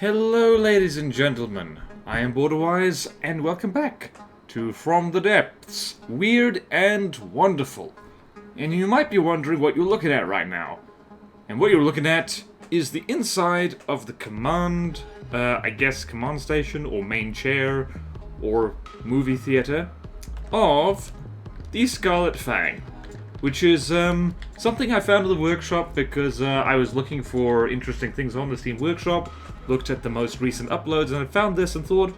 Hello ladies and gentlemen, I am BorderWise and welcome back to From the Depths, Weird and Wonderful. And you might be wondering what you're looking at right now. And what you're looking at is the inside of the command station or main chair or movie theater of the Scarlet Fang. Which is something I found in the workshop because I was looking for interesting things on the Steam Workshop, looked at the most recent uploads, and I found this and thought,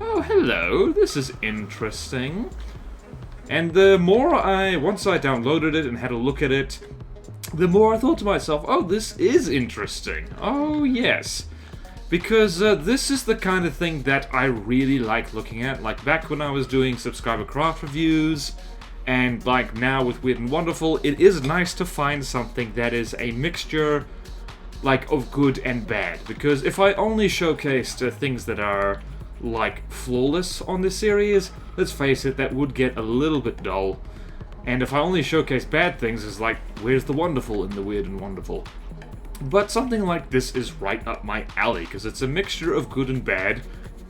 oh, hello, this is interesting. And the more once I downloaded it and had a look at it, the more I thought to myself, oh, this is interesting. Oh, yes. Because this is the kind of thing that I really like looking at. Like back when I was doing subscriber craft reviews, and like now with Weird and Wonderful, it is nice to find something that is a mixture like of good and bad. Because if I only showcased things that are like flawless on this series, let's face it, that would get a little bit dull. And if I only showcase bad things, it's like, where's the wonderful in the Weird and Wonderful? But something like this is right up my alley, because it's a mixture of good and bad.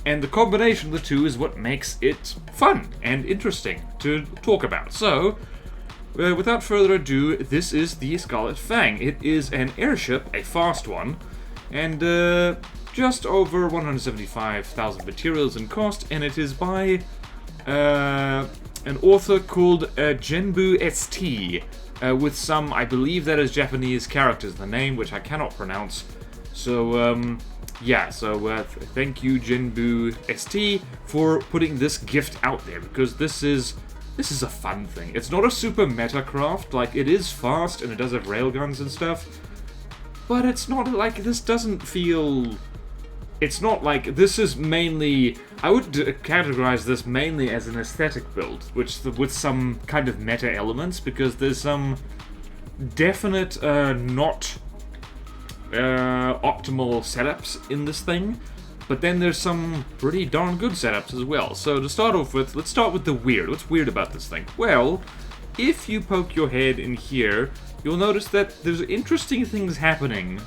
And the combination of the two is what makes it fun and interesting to talk about. So, without further ado, this is the Scarlet Fang. It is an airship, a fast one, and just over 175,000 materials in cost, and it is by an author called GenbuST, with some, I believe that is Japanese characters in the name, which I cannot pronounce. So, yeah, so thank you GenbuST for putting this gift out there, because this is a fun thing. It's not a super meta craft, like it is fast and it does have railguns and stuff, but it's not like, this doesn't feel, it's not like, this is mainly, I would categorize this mainly as an aesthetic build, which with some kind of meta elements, because there's some definite not optimal setups in this thing, but then there's some pretty darn good setups as well. So to start off with, let's start with the weird. What's weird about this thing? Well, if you poke your head in here, you'll notice that there's interesting things happening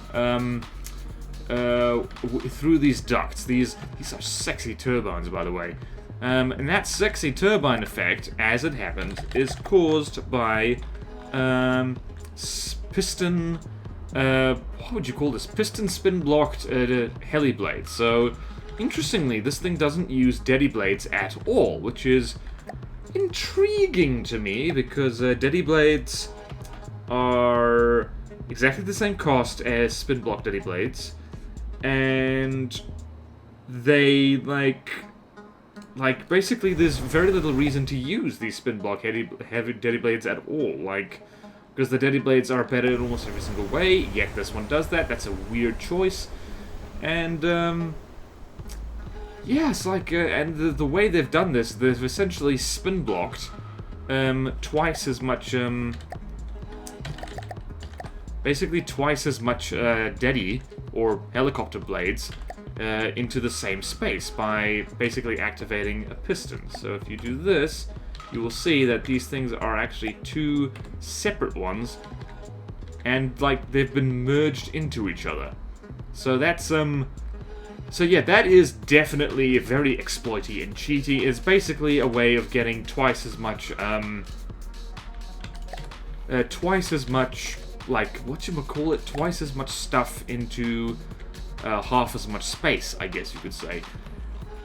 through these ducts. These are sexy turbines, by the way. And that sexy turbine effect, as it happens, is caused by piston... what would you call this? Piston spin blocked heli blades. So, interestingly, this thing doesn't use Daddy blades at all, which is intriguing to me, because Daddy blades are exactly the same cost as spin block Daddy blades, and they basically there's very little reason to use these spin block heavy Daddy blades at all, because the Daddy blades are better in almost every single way, yet this one does that. That's a weird choice. And, yeah, it's like, and the way they've done this, they've essentially spin-blocked twice as much, basically twice as much Daddy, or helicopter blades, into the same space by basically activating a piston. So if you do this, you will see that these things are actually two separate ones, and like they've been merged into each other. So that's so yeah, that is definitely very exploity and cheaty. It's basically a way of getting twice as much like whatchamacallit, twice as much stuff into half as much space, I guess you could say.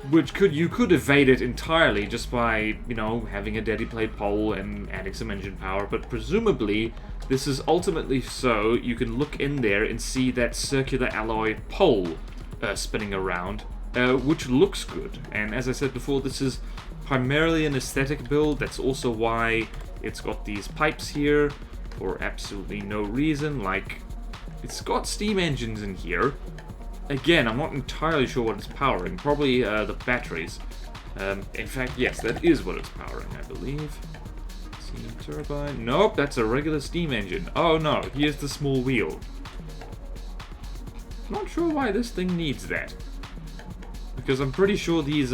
Which you could evade it entirely just by, you know, having a Daddy blade pole and adding some engine power, but presumably this is ultimately so you can look in there and see that circular alloy pole spinning around, which looks good. And as I said before, this is primarily an aesthetic build. That's also why it's got these pipes here for absolutely no reason. Like, it's got steam engines in here. Again, I'm not entirely sure what it's powering. Probably the batteries. In fact, yes, that is what it's powering, I believe. Steam turbine. Nope, that's a regular steam engine. Oh no, here's the small wheel. Not sure why this thing needs that. Because I'm pretty sure these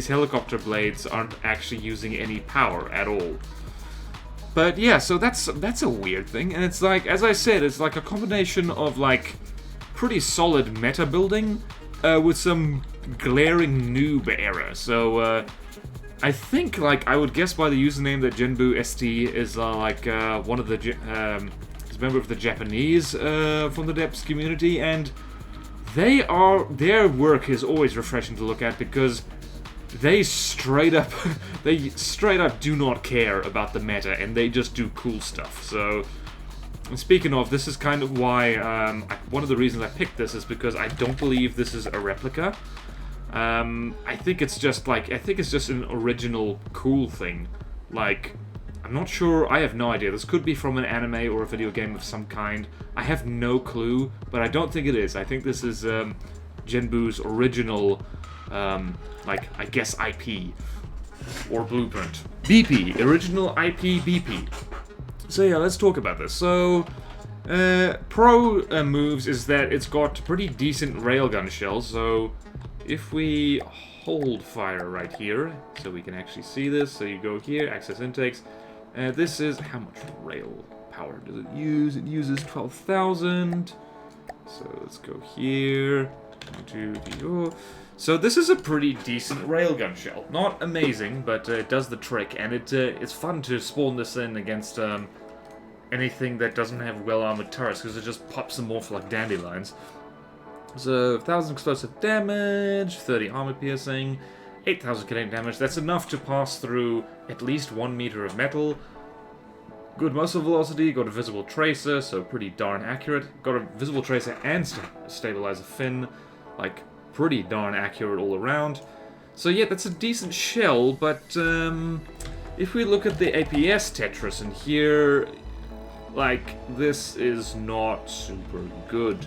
helicopter blades aren't actually using any power at all. But yeah, so that's a weird thing, and it's like, as I said, it's like a combination of like pretty solid meta building with some glaring noob error. So I think, like, I would guess by the username that GenbuST is one of the is a member of the Japanese from the Depths community, and their work is always refreshing to look at because they straight up do not care about the meta, and they just do cool stuff. So, and speaking of, this is kind of why one of the reasons I picked this is because I don't believe this is a replica. I think it's just an original cool thing. Like, I'm not sure, I have no idea. This could be from an anime or a video game of some kind. I have no clue, but I don't think it is. I think this is Genbu's original, I guess IP or blueprint. BP, original IP BP. So yeah, let's talk about this. So, pro moves is that it's got pretty decent railgun shells. So, if we hold fire right here, so we can actually see this. So you go here, access intakes. This is, how much rail power does it use? It uses 12,000. So let's go here. 1, 2, 3, 4. So this is a pretty decent railgun shell. Not amazing, but it does the trick, and it's fun to spawn this in against anything that doesn't have well-armored turrets, because it just pops them off like dandelions. So 1,000 explosive damage, 30 armor piercing, 8,000 kinetic damage. That's enough to pass through at least 1 meter of metal. Good muzzle velocity, got a visible tracer, so pretty darn accurate. Got a visible tracer and stabilizer fin, like pretty darn accurate all around. So yeah, that's a decent shell, but if we look at the APS Tetris in here, like, this is not super good.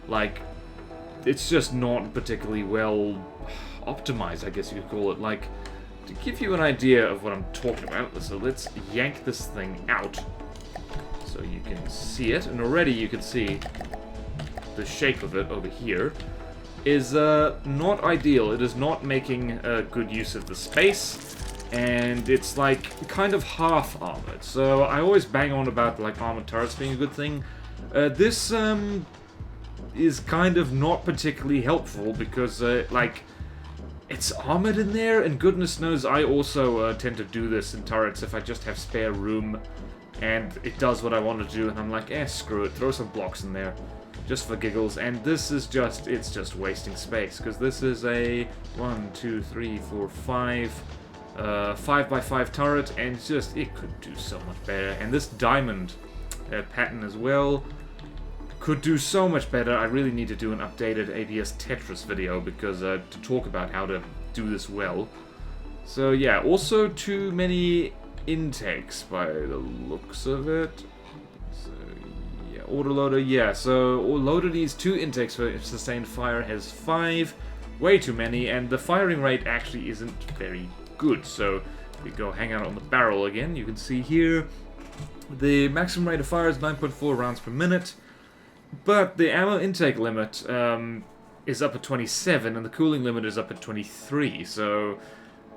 Like, it's just not particularly well optimized, I guess you could call it. Like, to give you an idea of what I'm talking about, so let's yank this thing out so you can see it, and already you can see the shape of it over here is not ideal. It is not making good use of the space, and it's like kind of half armored. So I always bang on about like armored turrets being a good thing. This is kind of not particularly helpful because like, it's armored in there, and goodness knows I also tend to do this in turrets if I just have spare room and it does what I want to do, and I'm like, screw it, throw some blocks in there just for giggles. And this is just, it's just wasting space, because this is a 1, 2, 3, 4, 5 5x5 turret, and it's just, it could do so much better. And this diamond pattern as well could do so much better. I really need to do an updated APS Tetris video because to talk about how to do this well. So yeah, also too many intakes by the looks of it. So yeah, autoloader, yeah, so Melodies 2 intakes for sustained fire has 5, way too many, and the firing rate actually isn't very good. So if we go hang out on the barrel again, you can see here the maximum rate of fire is 9.4 rounds per minute. But the ammo intake limit is up at 27, and the cooling limit is up at 23, so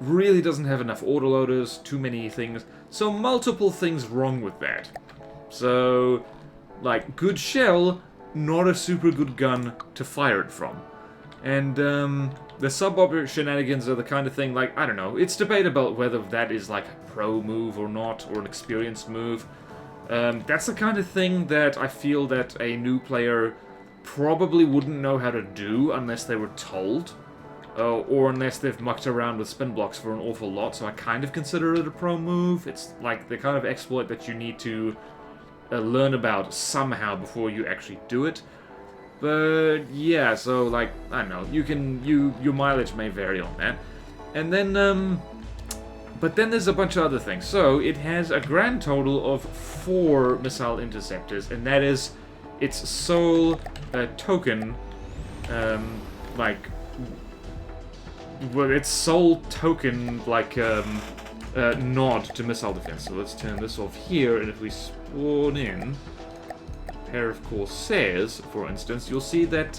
really doesn't have enough autoloaders, too many things. So multiple things wrong with that. So, like, good shell, not a super good gun to fire it from. And the sub-op shenanigans are the kind of thing, like, I don't know, it's debatable whether that is like a pro move or not, or an experienced move. That's the kind of thing that I feel that a new player probably wouldn't know how to do unless they were told, or unless they've mucked around with spin blocks for an awful lot, so I kind of consider it a pro move. It's like the kind of exploit that you need to learn about somehow before you actually do it. But yeah, so like, I don't know, your mileage may vary on that. And then, but then there's a bunch of other things. So it has a grand total of 4 missile interceptors, and that is its sole token, its sole token, nod to missile defense. So let's turn this off here, and if we spawn in a pair of Corsairs, for instance, you'll see that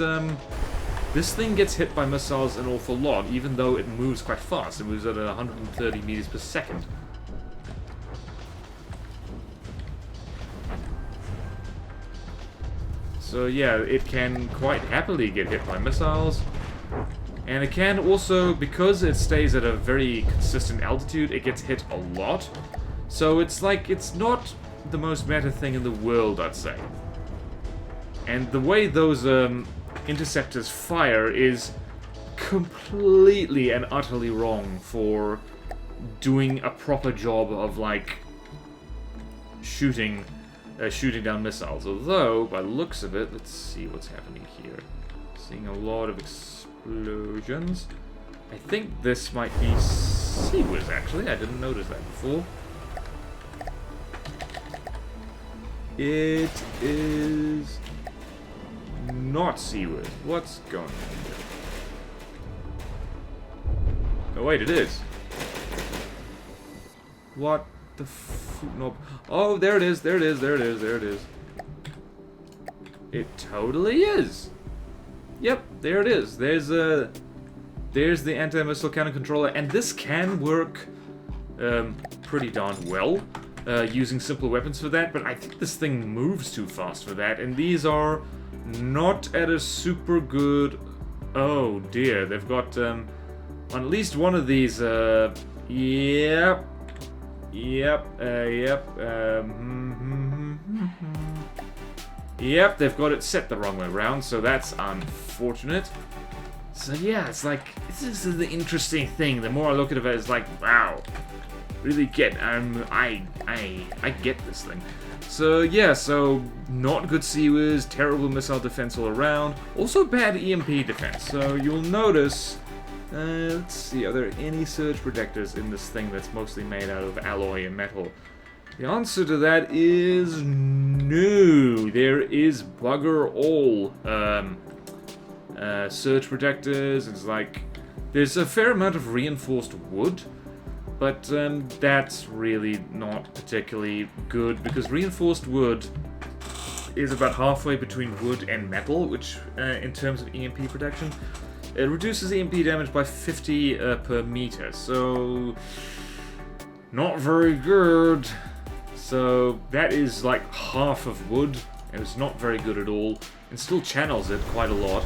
this thing gets hit by missiles an awful lot, even though it moves quite fast. It moves at 130 meters per second. So So yeah, it can quite happily get hit by missiles. And it can also, because it stays at a very consistent altitude, it gets hit a lot. So it's like, it's not the most meta thing in the world, I'd say. And the way those interceptors fire is completely and utterly wrong for doing a proper job of, like, shooting down missiles. Although, by the looks of it, let's see what's happening here. Seeing a lot of explosions. I think this might be Seawiz, actually. I didn't notice that before. It is not Seawiz. What's going on here? Oh wait, it is. What the no. Oh, there it is, there it is, there it is, there it is. It totally is. Yep, there it is. There's the anti-missile cannon controller, and this can work pretty darn well using simple weapons for that, but I think this thing moves too fast for that, and these are not at a super good... Oh dear, they've got on at least one of these, yep, they've got it set the wrong way around, so that's unfortunate. So yeah, it's like, this is the interesting thing. The more I look at it, it's like, wow, really get, I get this thing. So yeah, so not good Seawiz, terrible missile defense all around, also bad EMP defense. So you'll notice, let's see, are there any surge protectors in this thing that's mostly made out of alloy and metal? The answer to that is no. There is bugger all surge protectors. It's like, there's a fair amount of reinforced wood, but that's really not particularly good, because reinforced wood is about halfway between wood and metal, which in terms of EMP protection, it reduces EMP damage by 50 per meter, so not very good. So that is like half of wood, and it's not very good at all, and still channels it quite a lot.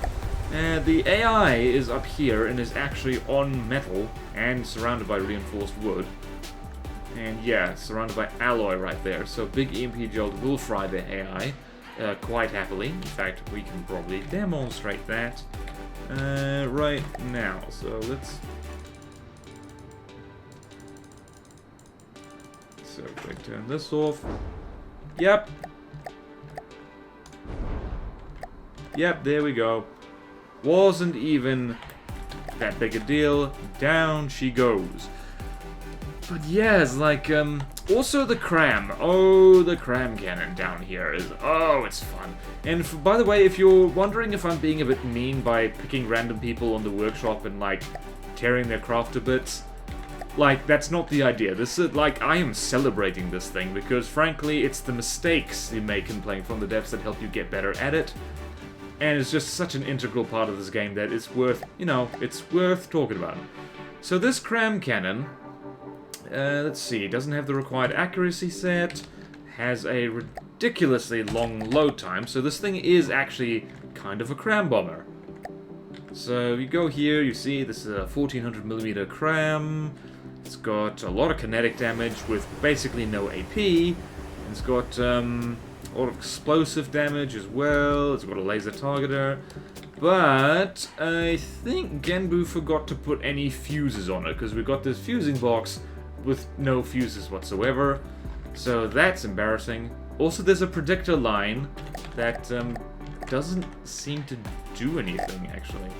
The AI is up here and is actually on metal and surrounded by reinforced wood. And yeah, surrounded by alloy right there. So big EMP jolt will fry the AI quite happily. In fact, we can probably demonstrate that right now. So let's... So if I turn this off... Yep. Yep, there we go. Wasn't even that big a deal. Down she goes. But yeah, it's like, also the CRAM. Oh, the CRAM Cannon down here is, oh, it's fun. And by the way, if you're wondering if I'm being a bit mean by picking random people on the workshop and, like, tearing their craft to bits, like, that's not the idea. This is, like, I am celebrating this thing because, frankly, it's the mistakes you make in playing from the devs that help you get better at it. And it's just such an integral part of this game that it's worth, you know, it's worth talking about. So this CRAM Cannon, let's see, doesn't have the required accuracy set, has a ridiculously long load time, so this thing is actually kind of a CRAM bomber. So you go here, you see this is a 1400mm CRAM. It's got a lot of kinetic damage with basically no AP. It's got a lot of explosive damage as well. It's got a laser targeter. But I think Genbu forgot to put any fuses on it, because we've got this fusing box with no fuses whatsoever. So that's embarrassing. Also, there's a predictor line that doesn't seem to do anything, actually.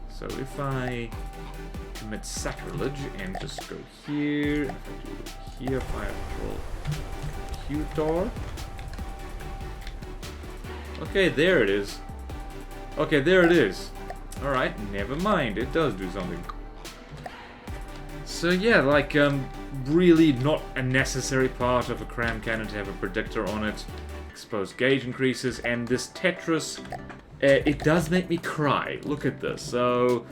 So if I commit sacrilege and just go here, if I do here, fire control Q-Tor. Okay, there it is. Okay, there it is. Alright, never mind. It does do something. So yeah, like, really not a necessary part of a CRAM Cannon to have a predictor on it. Exposed gauge increases, and this Tetris, it does make me cry. Look at this. So,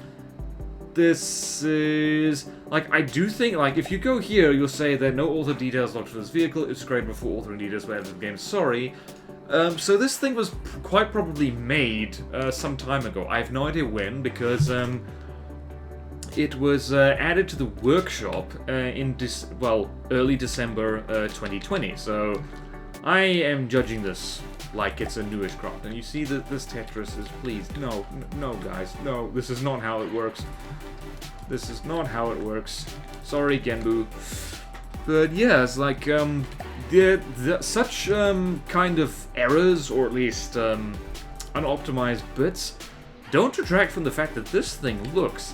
this is... Like, I do think, like, if you go here, you'll say that no author details locked for this vehicle. It's great before authoring details for the game. Sorry. So this thing was quite probably made some time ago. I have no idea when, because it was added to the workshop in early December 2020. So I am judging this like it's a newish craft. And you see that this Tetris is, please, no, guys, no, this is not how it works. This is not how it works. Sorry, Genbu. But yeah, it's like, such kind of errors, or at least unoptimized bits, don't detract from the fact that this thing looks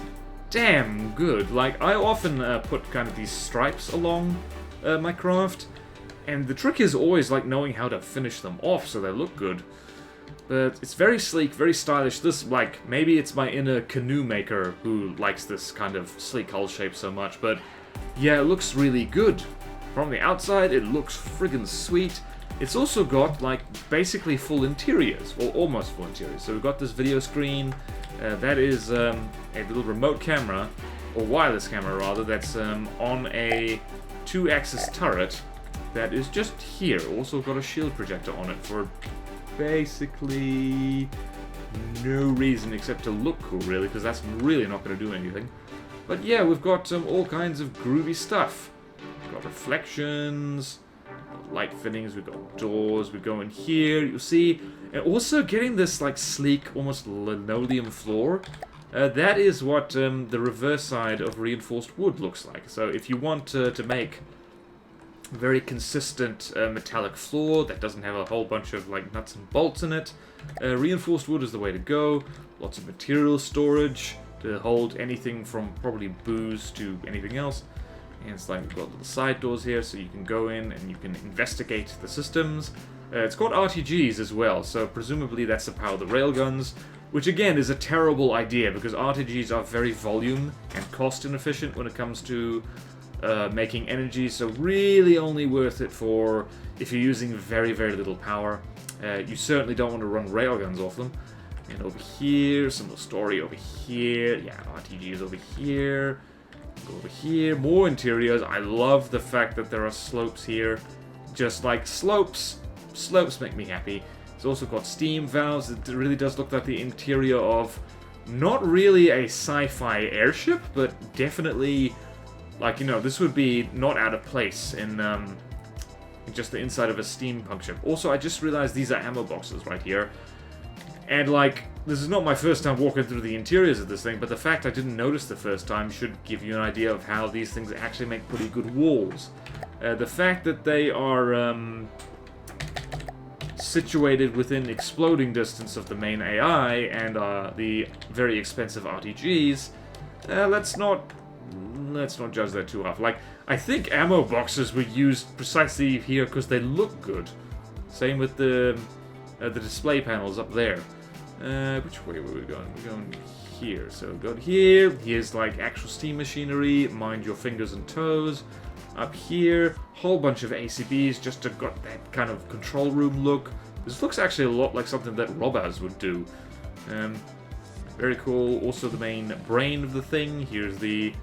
damn good. Like, I often put kind of these stripes along my craft, and the trick is always like knowing how to finish them off so they look good. But it's very sleek, very stylish. This, like, maybe it's my inner canoe maker who likes this kind of sleek hull shape so much, but yeah, it looks really good. From the outside, it looks friggin' sweet. It's also got, like, basically full interiors, or almost full interiors. So we've got this video screen, that is a little remote camera, or wireless camera rather, that's on a 2-axis turret that is just here. Also got a shield projector on it for basically no reason except to look cool, really, because that's really not going to do anything. But yeah, we've got all kinds of groovy stuff. We've got reflections, light fittings, we've got doors, we go in here, you'll see. And also getting this like sleek, almost linoleum floor. That is what the reverse side of reinforced wood looks like. So if you want to make a very consistent metallic floor that doesn't have a whole bunch of like nuts and bolts in it, reinforced wood is the way to go. Lots of material storage to hold anything from probably booze to anything else. And it's like we've got little side doors here, so you can go in and you can investigate the systems. It's got RTGs as well, so presumably that's to power the railguns, which again is a terrible idea because RTGs are very volume and cost inefficient when it comes to making energy, so really only worth it for if you're using very, very little power. You certainly don't want to run railguns off them. And over here, some more story over here. Yeah, RTGs over here. Go over here, more interiors. I love the fact that there are slopes here. Just like slopes. Slopes make me happy. It's also got steam valves. It really does look like the interior of not really a sci-fi airship, but definitely, like, you know, this would be not out of place in just the inside of a steampunk ship. Also, I just realized these are ammo boxes right here. And, like, this is not my first time walking through the interiors of this thing, but the fact I didn't notice the first time should give you an idea of how these things actually make pretty good walls. The fact that they are situated within exploding distance of the main AI and the very expensive RTGs, let's not judge that too hard. Like, I think ammo boxes were used precisely here because they look good. Same with the display panels up there. Which way were we going? We're going here. So go here. Here's like actual steam machinery. Mind your fingers and toes. Up here, whole bunch of ACBs just to got that kind of control room look. This looks actually a lot like something that Robaz would do. Very cool. Also the main brain of the thing. Here's the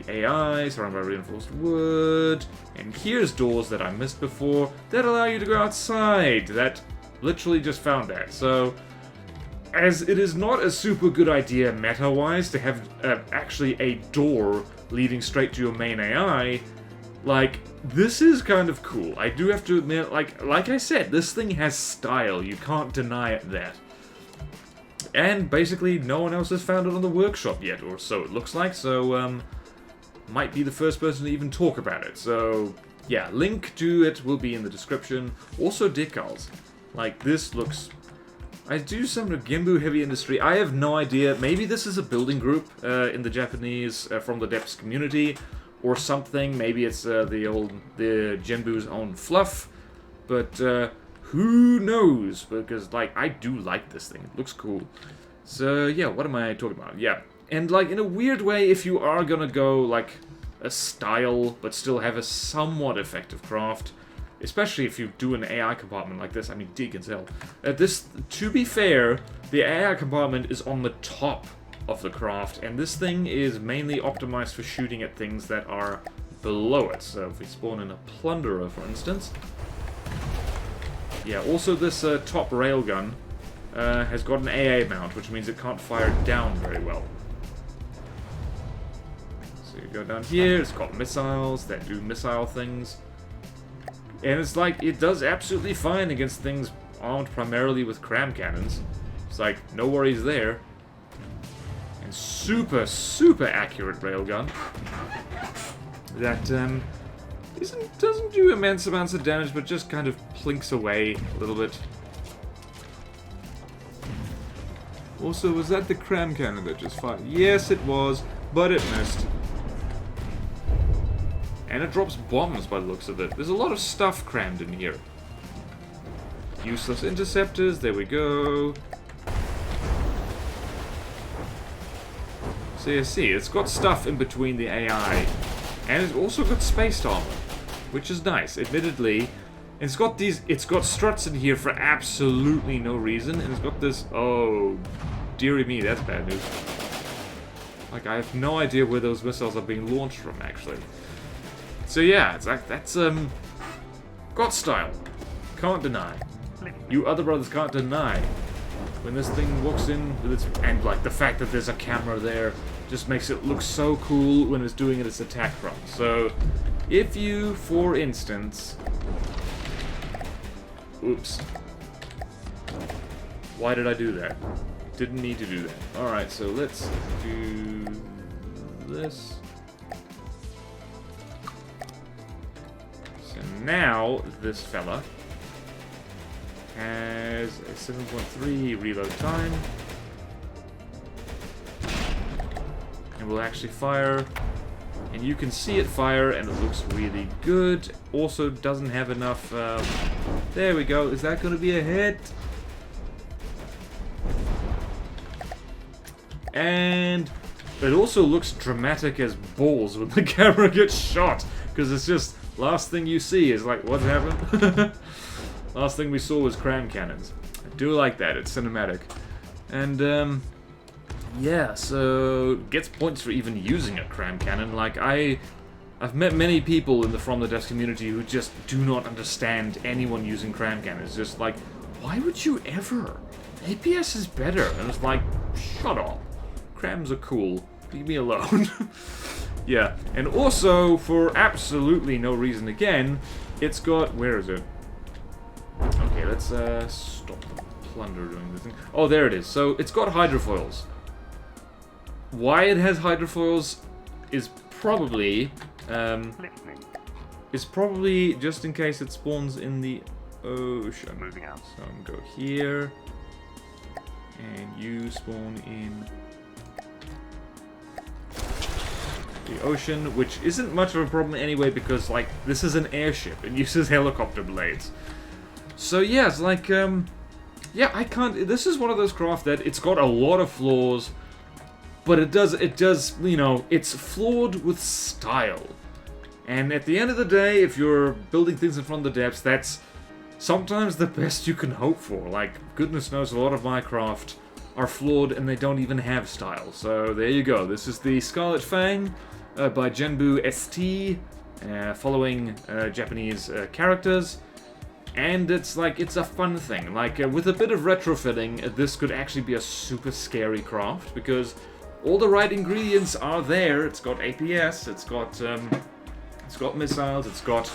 AI surrounded by reinforced wood. And here's doors that I missed before that allow you to go outside. That literally just found that. So, as it is not a super good idea meta-wise to have actually a door leading straight to your main AI, like, this is kind of cool. I do have to admit, like I said, this thing has style. You can't deny it that. And basically, no one else has found it on the workshop yet, or so it looks like, so, might be the first person to even talk about it. So, yeah, link to it will be in the description. Also, decals. Like, this looks... I do some of Genbu Heavy Industry. I have no idea. Maybe this is a building group in the Japanese from the Depths community or something. Maybe it's the Genbu's own fluff. But who knows? Because, like, I do like this thing. It looks cool. So, yeah, what am I talking about? Yeah. And, like, in a weird way, if you are gonna go, like, a style but still have a somewhat effective craft, especially if you do an AI compartment like this, I mean, dig as hell. To be fair, the AI compartment is on the top of the craft, and this thing is mainly optimized for shooting at things that are below it. So if we spawn in a plunderer, for instance, Yeah, also this top railgun has got an AA mount, which means it can't fire down very well. So you go down here, it's got missiles that do missile things. And it's like, it does absolutely fine against things armed primarily with CRAM cannons. It's like, no worries there. And super, super accurate railgun. That, doesn't do immense amounts of damage, but just kind of plinks away a little bit. Also, was that the CRAM cannon that just fired? Yes, it was, but it missed. And it drops bombs by the looks of it. There's a lot of stuff crammed in here. Useless interceptors, there we go. So you see, it's got stuff in between the AI. And it's also got spaced armor, which is nice. Admittedly, it's got struts in here for absolutely no reason. And it's got this, oh, dearie me, that's bad news. Like, I have no idea where those missiles are being launched from, actually. So yeah, it's like, that's, got style. Can't deny. You other brothers can't deny. When this thing walks in with its... And, like, the fact that there's a camera there just makes it look so cool when it's doing its attack run. So, if you, for instance... Oops. Why did I do that? Didn't need to do that. Alright, so let's do... this. So now, this fella has a 7.3 reload time. And will actually fire. And you can see it fire, and it looks really good. Also doesn't have enough... there we go. Is that going to be a hit? And it also looks dramatic as balls when the camera gets shot. Because it's just... last thing you see is like, what happened? Last thing we saw was CRAM cannons. I do like that, it's cinematic. And, yeah, so gets points for even using a CRAM cannon. Like, I've met many people in the From the Depths community who just do not understand anyone using CRAM cannons. Just like, why would you ever? APS is better. And it's like, shut up. CRAMs are cool. Leave me alone. Yeah, and also, for absolutely no reason again, it's got... where is it? Okay, let's stop the plunder doing this thing. Oh, there it is. So, it's got hydrofoils. Why it has hydrofoils is probably... just in case it spawns in the ocean. Moving out. So, I'm gonna go here. And you spawn in... the ocean, which isn't much of a problem anyway because, like, this is an airship. It uses helicopter blades. So, yeah, it's like, yeah, I can't... this is one of those craft that it's got a lot of flaws, but it does, you know, it's flawed with style. And at the end of the day, if you're building things in From the Depths, that's sometimes the best you can hope for. Like, goodness knows, a lot of my craft are flawed and they don't even have style. So, there you go. This is the Scarlet Fang by GenbuST, following Japanese characters. And it's like, it's a fun thing. Like, with a bit of retrofitting, this could actually be a super scary craft, because all the right ingredients are there. It's got APS, it's got missiles, it's got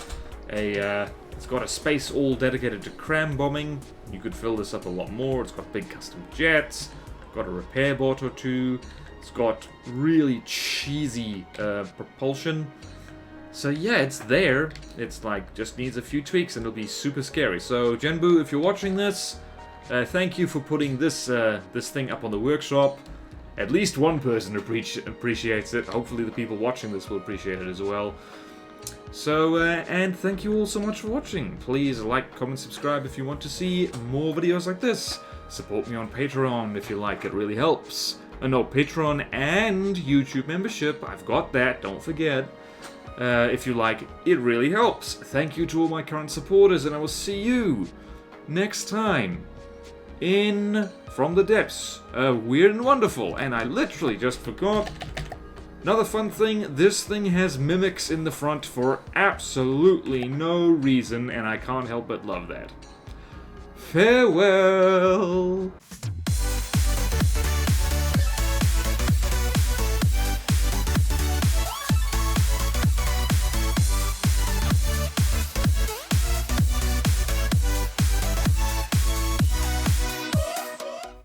a space all dedicated to CRAM bombing. You could fill this up a lot more. It's got big custom jets, got a repair bot or two. It's got really cheesy propulsion. So yeah, it's there. It's like, just needs a few tweaks and it'll be super scary. So Genbu, if you're watching this, thank you for putting this this thing up on the workshop. At least one person appreciates it. Hopefully the people watching this will appreciate it as well. So, and thank you all so much for watching. Please like, comment, subscribe if you want to see more videos like this. Support me on Patreon if you like, it really helps. No, Patreon and YouTube membership, I've got that, don't forget. If you like, it really helps. Thank you to all my current supporters, and I will see you next time in From the Depths. Weird and wonderful, and I literally just forgot. Another fun thing, this thing has mimics in the front for absolutely no reason, and I can't help but love that. Farewell.